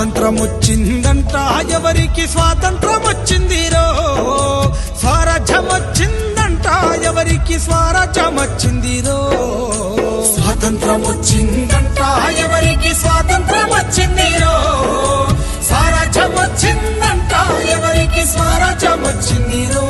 స్వాతంత్రం వచ్చిందంట ఎవరికి స్వాతంత్రం వచ్చిందిరో స్వరాజ్యం వచ్చిందంట ఎవరికి స్వరాజ్యం వచ్చిందిరో స్వాతంత్రం వచ్చిందంట ఎవరికి స్వాతంత్రం వచ్చిందిరో స్వరాజ్యం వచ్చిందంట ఎవరికి స్వరాజ్యం వచ్చిందిరో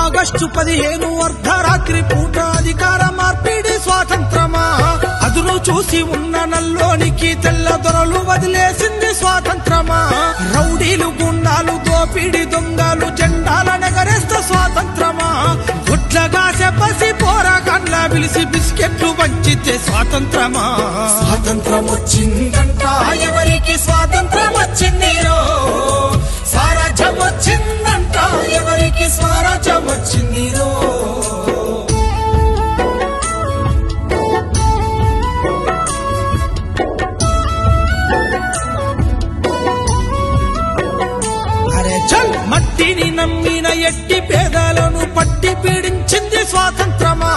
ఆగస్టు 15 అర్ధరాత్రి పూట అధికార మార్పిడి స్వాతంత్రమా అదును చూసి ఉన్న నల్లోనికి తెల్ల దొరలు వదిలేసింది స్వాతంత్రమా రౌడీలు గుండాలు దోపిడి దొంగలు జెండాల నెగరేస్తే స్వాతంత్రమా గుడ్లగా చెప్పసి పోరాకండ్ల పిలిచి బిస్కెట్లు వంచితే స్వాతంత్రమా స్వాతంత్రం వచ్చిందంట ఎవరికి స్వాతంత్రం వచ్చిందిరో స్వరాజ్యం వచ్చిందంట ఎవరికి స్వరాజ్యం వచ్చిందిరో అరే చల్ మట్టిని నమ్మిన ఎట్టి పేదలను పట్టి పీడించింది స్వాతంత్రమా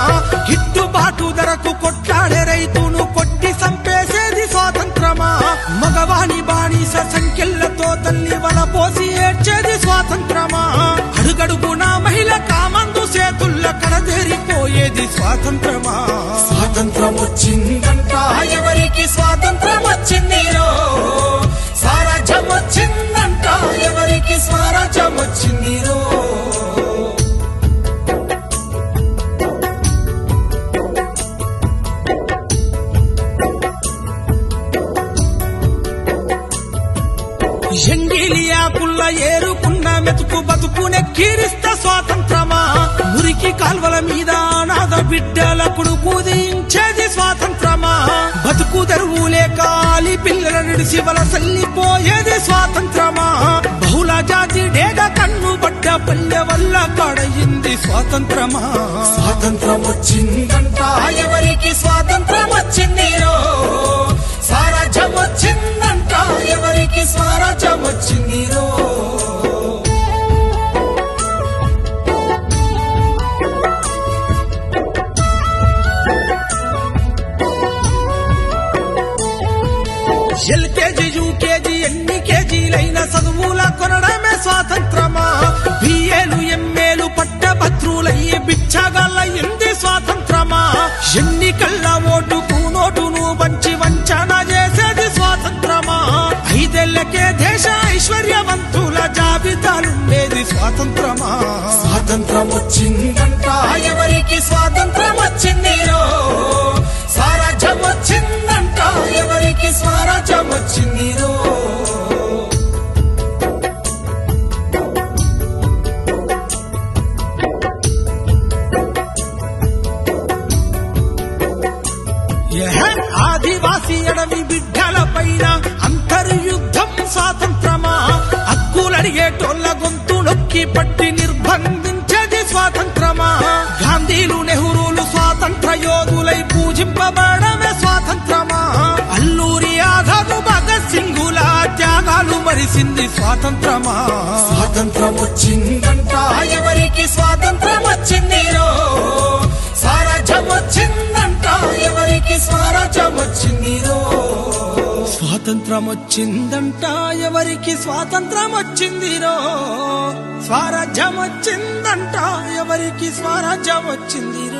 గిట్టుబాటు ధరకు కొట్లాడే రైతును కొట్టి సంపేసేది స్వాతంత్రమా మగవాణి బానిస సంఖ్యలతో తల్లి వల పోసి ఏడ్చేది స్వాతంత్రమా అడుగడుగునా మహిళ కామందు చేతుల్ల కడదేరిపోయేది స్వాతంత్రమా స్వాతంత్రం వచ్చిందంట ఎవరికి స్వాతంత్రం వచ్చిందిరో స్వరాజ్యం వచ్చిందంట ఎవరికి స్వరాజ్యం వచ్చిందిరో ఎంగిలియాకుల్ల ఏరుకున్న మెతుకు బతుకునే కీరిస్త స్వాతంత్రమా మురికి కాల్వల మీద అనాథ బిడ్డలకుడు పూజించేది స్వాతంత్రమా బతుకు తెరువు లేక ఆలి పిల్లల నిడిసి వలసల్లిపోయేది స్వాతంత్రమా బహుళ జాతి డేగ కన్ను బడ్డ పల్లె వల్ల కడయింది స్వాతంత్రమా స్వాతంత్రం వచ్చిందంట ఎవరికి స్వాతంత్రం వచ్చిందిరో స్వరాజ్యం వచ్చిందంట ఎవరికి స్వరాజ్యం వచ్చిందిరో ఎల్కేజీ యూకేజీ ఎన్ని కేజీలైన చదువుల కొనడమే స్వాతంత్రమా బిఏలు ఎంఏలు పట్టభద్రులయ్యి బిచ్చగాళ్ళయింది స్వాతంత్రమా ఎన్నికల్ల ఓటుకు నోటును వంచి వంచన చేసేది స్వాతంత్రమా 5 ఏళ్లకే దేశ ఐశ్వర్యవంతుల జాబితాలుండేది స్వాతంత్రమా స్వాతంత్రం వచ్చిందంట ఎవరికి స్వాతంత్రం వచ్చిందిరో స్వరాజ్యం వచ్చిందంట ఎవరికి స్వరాజ్యం వచ్చిందిరో ఆదివాసీ అడవి బిడ్డల పైన అంతర్యుద్ధం స్వాతంత్రమా హక్కులడిగేటోళ్ళ గొంతు నొక్కి పట్టి నిర్బంధించేది స్వాతంత్రమా గాంధీలు నెహ్రూలు స్వాతంత్ర యోధులై పూజింపబడమే స్వాతంత్రమా అల్లూరి ఆజాద్ భగత్ సింగుల త్యాగాలు మరిసింది స్వాతంత్రమా స్వాతంత్రం వచ్చిందంట ఎవరికి స్వాతంత్రం వచ్చిందిరో స్వరాజ్యం వచ్చిందంట ఎవరికి స్వరాజ్యం వచ్చిందిరో స్వాతంత్రం వచ్చిందంట ఎవరికి స్వాతంత్రం వచ్చిందిరో స్వరాజ్యం వచ్చిందంట ఎవరికి స్వరాజ్యం వచ్చిందిరో